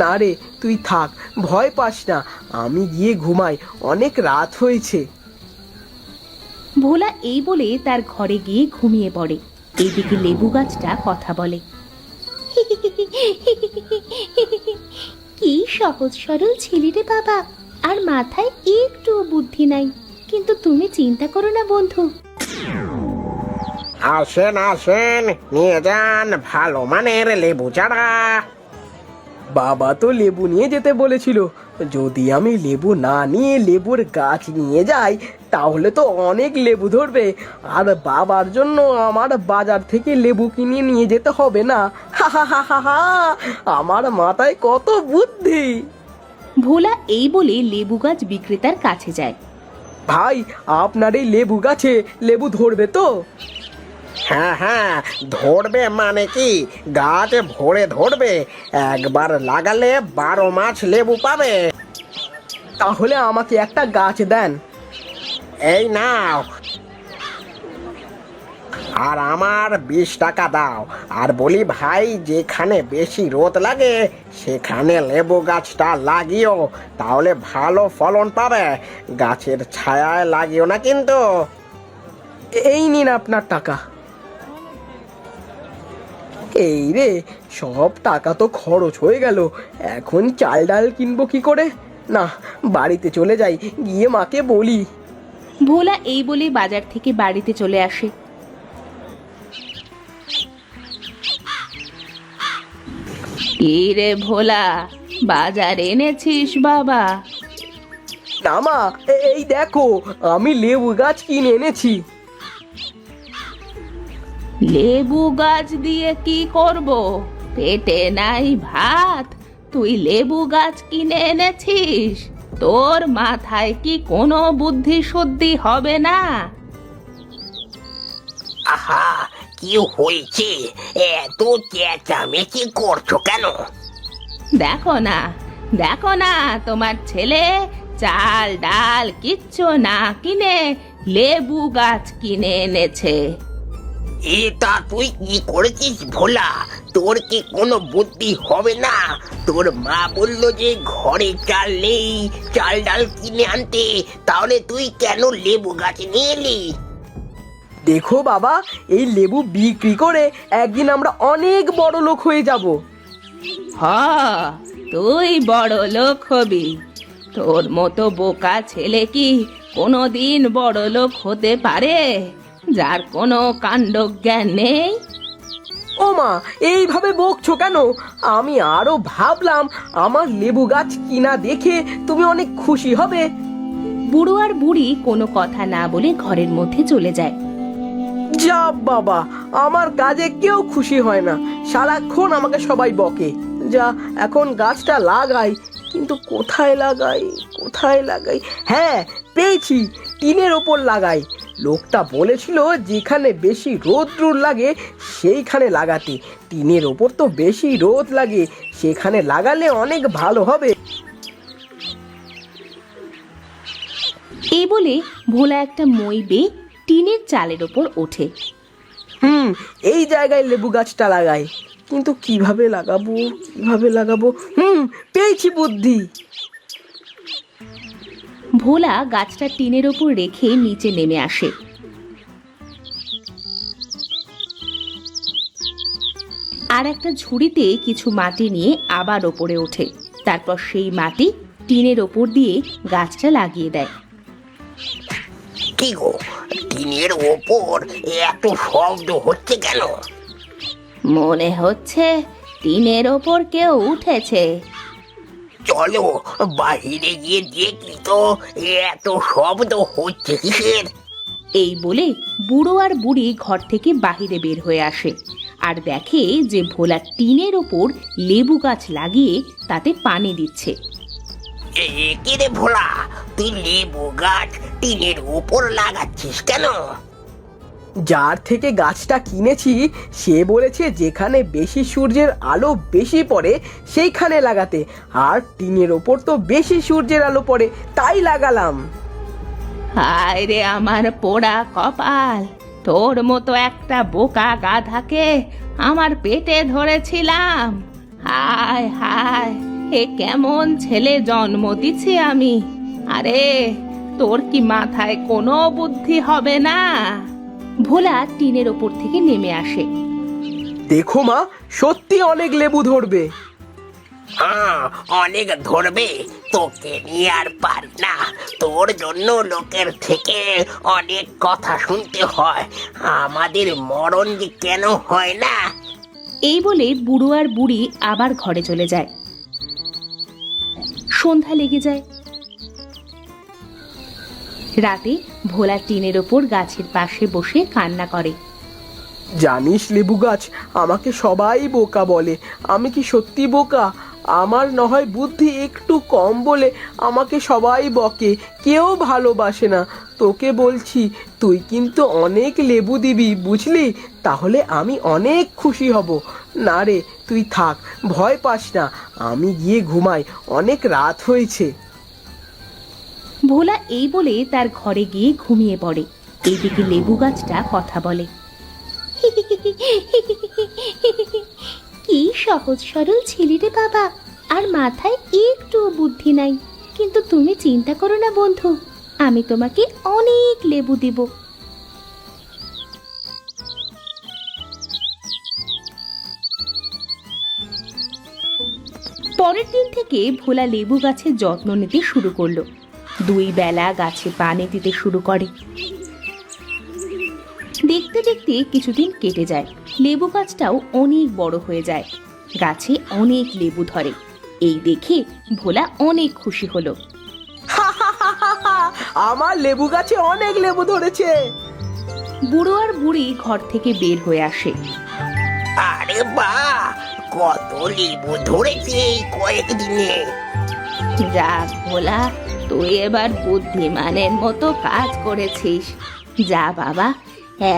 না রে, তুই থাক, ভয় পাস না, আমি গিয়ে ঘুমাই, অনেক রাত হয়েছে। ভোলা এই বলে তার ঘরে গিয়ে ঘুমিয়ে পড়ে। এইদিকে লেবু গাছটা কথা বলে, কি সহজ সরল ছেলে রে বাবা, আর মাথায় একটু বুদ্ধি নাই। কিন্তু তুমি চিন্তা করো না বন্ধু। আসেন আসেন, নিয়ে যান ভালো মানের লেবু চারা। বাবা তো লেবু নিয়ে যেতে বলেছিল, যদি আমি লেবু না নিয়ে লেবুর গাছ নিয়ে যাই তাহলে তো অনেক লেবু ধরবে, আর বাবার জন্য আমার বাজার থেকে লেবু কিনে নিয়ে যেতে হবে না। হা হা হা হা হা, আমার মাথায় কত বুদ্ধি। ভোলা এই বলে লেবু গাছ বিক্রেতার কাছে যায়। ভাই, আপনার এই লেবু গাছে লেবু ধরবে তো? হ্যাঁ হ্যাঁ, ধরবে মানে কি, গাছ ভরে ধরবে, একবার লাগালে 12 মাস লেবু পাবে। তাহলে আমাকে একটা গাছ দেন। এই নাও, আর আমার 20 টাকা দাও। আর বলি ভাই, যেখানে বেশি রোদ লাগে সেখানে লেবু গাছটা লাগিও, তাহলে ভালো ফলন পাবে। গাছের ছায়ায় লাগিও না কিন্তু। এই নিন আপনার টাকা। এই রে, সব টাকা তো খরচ হয়ে গেল, এখন চাল ডাল কিনবো কি করে? না, বাড়িতে চলে যাই, গিয়ে মাকে বলি। ভোলা এই বলে বাজার থেকে বাড়িতে চলে আসে। কি রে ভোলা, বাজার এনেছিস বাবা? না মা, এই দেখো, আমি লেবু গাছ কিনে এনেছি। লেবু গাছ দিয়ে কি করব? পেটে নাই ভাত, তুই লেবু গাছ কিনে এনেছিস? তোর মাথায় কি কোনো বুদ্ধি শুদ্ধি হবে না? আহা, কি হয়েছে? এত চেঁচামেচি করছো কেন? দেখো না, দেখো না, তোমার ছেলে চাল ডাল কিচ্ছু না কিনে লেবু গাছ কিনে এনেছে। এটা তুই কি করেছিস ভোলা? তোর কি কোনো বুদ্ধি হবে না? তোর মা বললো যে ঘরে চাল নেই, চাল ডাল কিনে আনতে, তাহলে তুই কেন লেবু গাছ নিয়ে এলি? দেখো বাবা, এই লেবু বিক্রি করে একদিন আমরা অনেক বড় লোক হয়ে যাব। হ, তুই বড় লোক হবি। তোর মতো বোকা ছেলে কি কোনোদিন বড় লোক হতে পারে, যার কোনো কাণ্ডজ্ঞান নেই? ও মা, এইভাবে বকছো কেন? আমি আরো ভাবলাম আমার লেবু গাছ কিনা দেখে তুমি অনেক খুশি হবে। বুড়ো আর বুড়ি কোনো কথা না বলে ঘরের মধ্যে চলে যায়। যা বাবা, আমার কাজে কেউ খুশি হয় না, সারাক্ষণ আমাকে সবাই বকে। যা, এখন গাছটা লাগাই, কিন্তু কোথায় লাগাই, কোথায় লাগাই? হ্যাঁ, পেয়েছি, টিনের ওপর লাগাই। লোকটা বলেছিল যেখানে বেশি রোদ লাগে সেইখানে লাগাতে। টিনের ওপর তো বেশি রোদ লাগে, সেখানে লাগালে অনেক ভালো হবে। এই বলে ভোলা একটা মই বেয়ে টিনের চালের ওপর ওঠে। এই জায়গায় লেবু গাছটা লাগাই, কিন্তু কিভাবে লাগাবো, কিভাবে লাগাবো? পেয়েছি বুদ্ধি। ভোলা গাছটা টিনের ওপর রেখে নিচে নেমে আসে। আর একটা ঝুড়িতে কিছু মাটি নিয়ে আবার ওপরে ওঠে। তারপর সেই মাটি টিনের ওপর দিয়ে গাছটা লাগিয়ে দেয়। কি গো, টিনের ওপর এত শব্দ হচ্ছে কেন? মনে হচ্ছে টিনের ওপর কেউ উঠেছে। চলো বাহিরে গিয়ে দেখি তো, এত শব্দ হচ্ছে কিসের? এই বলে বুড়ো আর বুড়ি ঘর থেকে বাহিরে বের হয়ে আসে আর দেখে যে ভোলা টিনের ওপর লেবু গাছ লাগিয়ে তাতে পানি দিচ্ছে। কি রে ভোলা, তুই লেবু গাছ টিনের উপর লাগাচ্ছিস কেন? যার থেকে গাছটা কিনেছি সে বলেছে যেখানে বেশি সূর্যের আলো বেশি পড়ে সেইখানে লাগাতে, আর টিনের ওপর তো বেশি সূর্যের আলো পড়ে, তাই লাগালাম। হায় রে আমার পোড়া কপাল, তোর মতো একটা বোকা গাধাকে আমার পেটে ধরেছিলাম। হায় হায়, এ কেমন ছেলে জন্ম দিছি আমি। আরে তোর কি মাথায় কোনো বুদ্ধি হবে না? ভোলা টিনের ওপর থেকে নেমে আসে। দেখো মা, সত্যি অনেক লেবু ধরবে। হ্যাঁ, অনেক ধরবে। তোকে নিয়ে আর পারি না। তোর জন্য লোকের থেকে অনেক কথা শুনতে হয়। আমাদের মরণ যে কেন হয় না। এই বলে বুড়ো আর বুড়ি আবার ঘরে চলে যায়। সন্ধ্যা লেগে যায়। রাতে ভোলা টিনের ওপর গাছের পাশে বসে কান্না করে। জানিস লেবু গাছ, আমাকে সবাই বোকা বলে। আমি কি সত্যি বোকা? আমার না হয় বুদ্ধি একটু কম বলে আমাকে সবাই বকে, কেউ ভালোবাসে না। তোকে বলছি, তুই কিন্তু অনেক লেবু দিবি, বুঝলি? তাহলে আমি অনেক খুশি হব। না রে, তুই থাক, ভয় পাস না। আমি গিয়ে ঘুমাই, অনেক রাত হয়েছে। ভোলা এই বলে তার ঘরে গিয়ে ঘুমিয়ে পড়ে। এইদিকে লেবু গাছটা কথা বলে। কি সহজ সরল ছেলে রে বাবা, আর মাথায় একটু বুদ্ধি নাই। কিন্তু তুমি চিন্তা করো না বন্ধু, আমি তোমাকে অনেক লেবু দিব। পরের দিন থেকে ভোলা লেবু গাছের যত্ন নিতে শুরু করলো। 2 বেলা গাছে পানি দিতে শুরু করে। দেখতে দেখতে কিছুদিন কেটে যায়। লেবু গাছটাও অনেক বড় হয়ে যায়। গাছে অনেক লেবু ধরে। এই দেখে ভোলা অনেক খুশি হলো। আমার লেবু গাছে অনেক লেবু ধরেছে। বুড়ো আর বুড়ি ঘর থেকে বের হয়ে আসে। আরে বাহ, কত লেবু ধরেছে এই কয়েকদিনে। যাক ভোলা, তুই এবার বুদ্ধিমানের মতো কাজ করেছিস। যা বাবা,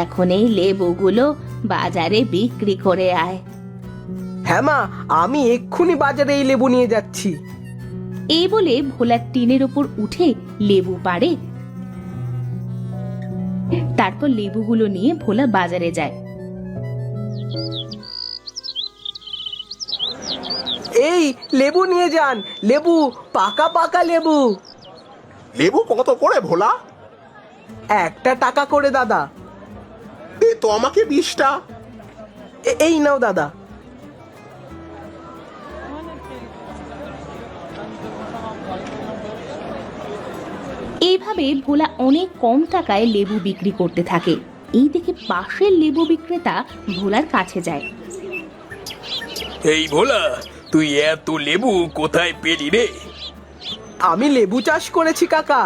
এখন এই লেবুগুলো বাজারে বিক্রি করে আয়। হ্যাঁ মা, আমি এক্ষুনি বাজারে এই লেবু নিয়ে যাচ্ছি। এই বলে ভোলা টিনের ওপর উঠে লেবু পাড়ে। তারপর লেবুগুলো নিয়ে ভোলা বাজারে যায়। এই লেবু নিয়ে যান, লেবু, পাকা পাকা লেবু। লেবু কত করে ভোলা? 1 টাকা করে দাদা। দে তো আমাকে 20টা। এই নাও দাদা। এইভাবে ভোলা অনেক কম টাকায় লেবু বিক্রি করতে থাকে। এই দেখে পাশের লেবু বিক্রেতা ভোলার কাছে যায়। এই ভোলা, তুই এত লেবু কোথায় পেলি রে? আমি লেবু চাষ করেছি কাকা।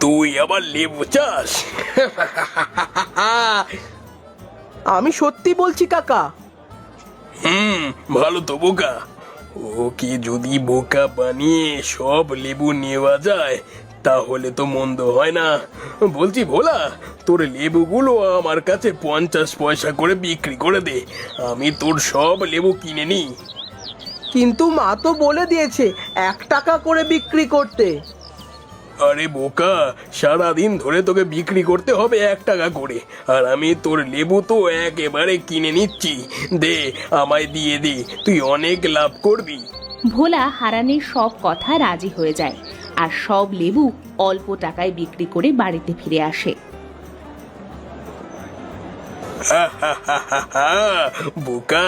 তুই আবার লেবু চাষ? আমি সত্যি বলছি কাকা। ভালো তো বোকা। ওকে যদি বোকা বানিয়ে সব লেবু নেওয়া যায় তাহলে তো মন্দ হয় না। বলছি ভোলা, তোর লেবুগুলো আমার কাছে 50 পয়সা করে বিক্রি করে দে, আমি তোর সব লেবু কিনে নিই। কিন্তু মা তো বলে দিয়েছে 1 টাকা করে বিক্রি করতে। আরে বোকা, সারাদিন ধরে তোকে বিক্রি করতে হবে 1 টাকা করে, আর আমি তোর লেবু তো একেবারে কিনে নিচ্ছি। দে, আমায় দিয়ে দে, তুই অনেক লাভ করবি। ভোলা হারানের সব কথা রাজি হয়ে যায় আর সব লেবু অল্প টাকায় বিক্রি করে বাড়িতে ফিরে আসে। বোকা,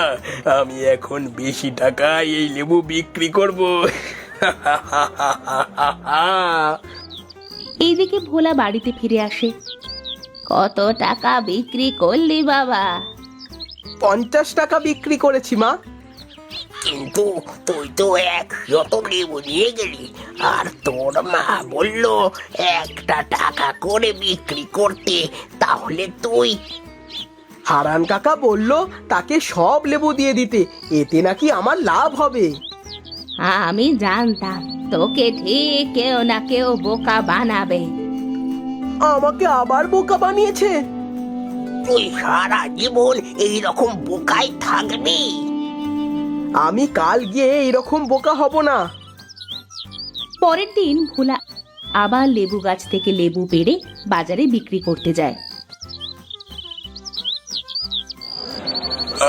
আমি এখন বেশি টাকায় এই লেবু বিক্রি করব। এইদিকে ভোলা বাড়িতে ফিরে আসে। কত টাকা বিক্রি করলি বাবা? 50 টাকা বিক্রি করেছি মা। কিন্তু তুই তো 100 লেবু নিয়ে গেলি, আর তোর মা বলল 1 টাকা করে বিক্রি করতে। তাহলে তুই? হারান কাকা বলল তাকে সব লেবু দিয়ে দিতে, এতে নাকি আমার লাভ হবে। আমি জানতাম তোকে ঠিক কেউ না কেউ বোকা বানাবে। আমাকে আবার বোকা বানিয়েছে। তুই সারা জীবন এইরকম বোকাই থাকবি? আমি কাল গিয়ে এরকম বোকা হব না। পরের দিন ভোলা আবার লেবু গাছ থেকে লেবু পেড়ে বাজারে বিক্রি করতে যায়।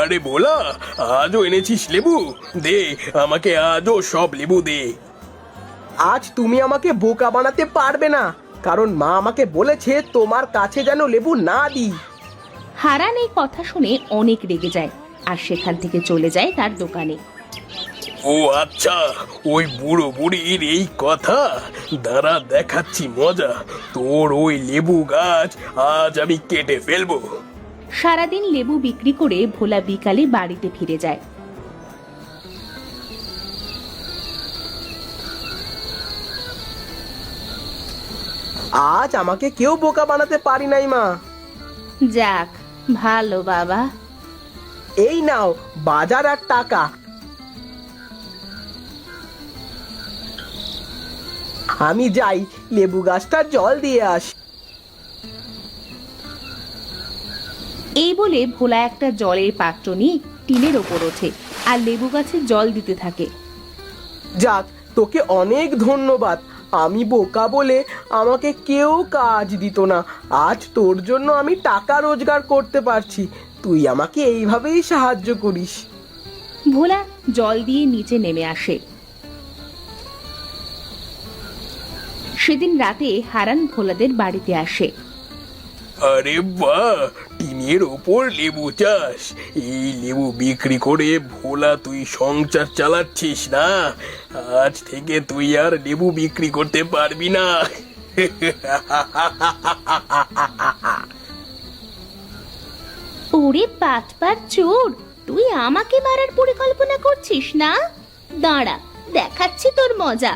আরে ভোলা, আজও এনেছিস লেবু? দে, আমাকে আজও সব লেবু দে। আজ তুমি আমাকে বোকা বানাতে পারবে না, কারণ মা আমাকে বলেছে তোমার কাছে যেন লেবু না দিই। হারান এই কথা শুনে অনেক রেগে যায় আর সেখান থেকে চলে যায় তার দোকানে। ও আচ্ছা, ওই বুড়ো বুড়ির এই কথা। দাঁড়া, দেখাচ্ছি মজা। তোর ওই লেবু গাছ আজ আমি কেটে ফেলবো। সারাদিন লেবু বিক্রি করে ভোলা বিকালে বাড়িতে ফিরে যায়। আজ আমাকে কেউ বোকা বানাতে পারি নাই মা। যাক, ভালো বাবা। এই নাও বাজার আর টাকা। আমি যাই লেবু গাছটা জল দিয়ে আসি। এই বলে ভোলা একটা জলের পাত্র নিয়ে টিনের ওপর ওঠে আর লেবু গাছে জল দিতে থাকে। যাক, তোকে অনেক ধন্যবাদ। আমি বোকা বলে আমাকে কেউ কাজ দিত না। আজ তোর জন্য আমি টাকা রোজগার করতে পারছি। তুই আমাকে এইভাবেই সাহায্য করিস। ভোলা জল দিয়ে নিচে নেমে আসে। সেদিন রাতে হারান ভোলাদের বাড়িতে আসে। আরে বাহ, টিনের ওপর লেবু চাষ! এই লেবু বিক্রি করে ভোলা তুই সংসার চালাচ্ছিস না? আজ থেকে তুই আর লেবু বিক্রি করতে পারবি না। ওরে পাটপার চোর, তুই আমাকে মারার পরিকল্পনা করছিস না? দাঁড়া, দেখাচ্ছি তোর মজা।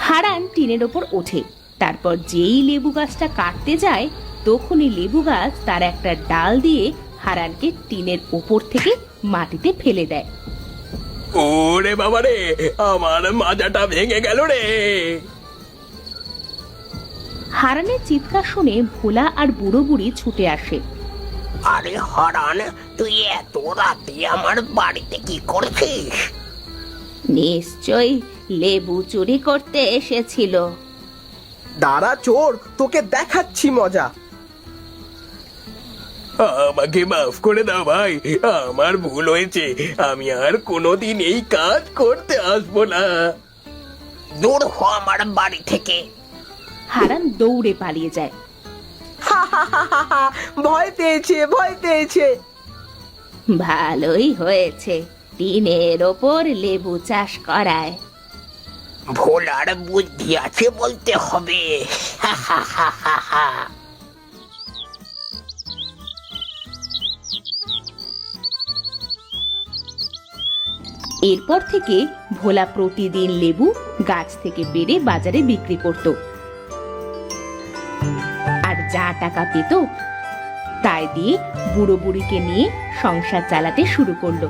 হারান টিনের ওপর ওঠে। তারপর যেই লেবু গাছটা কাটতে যায় তখনই লেবু গাছ তার একটা ডাল দিয়ে হারানকে টিনের ওপর থেকে মাটিতে ফেলে দেয়। ওরে বাবা রে, আমার মাজাটা ভেঙে গেল রে। হারানের চিৎকার শুনে ভোলা আর বুড়ো বুড়ি ছুটে আসে। আরে হারান, তুই এত রাতে আমার বাড়িতে কি করছিস? নিশ্চয়ই লেবু চুরি করতে এসেছিল। দাঁড়া চোর, তোকে দেখাচ্ছি মজা। আমাকে মাফ করে দাও ভাই, আমার ভুল হয়েছে। আমি আর কোনোদিন এই কাজ করতে আসবো না। দূর হ আমার বাড়ি থেকে। হারান দৌড়ে পালিয়ে যায়। ভয় পেয়েছে, ভয় পেয়েছে। ভালোই হয়েছে, টিনের ওপর লেবু চাষ করায়। ভোলার বুদ্ধি আছে বলতে হবে। এরপর থেকে ভোলা প্রতিদিন লেবু গাছ থেকে পেড়ে বাজারে বিক্রি করত আর যা টাকা পেত তাই দিয়ে বুড়ো বুড়িকে নিয়ে সংসার চালাতে শুরু করলো।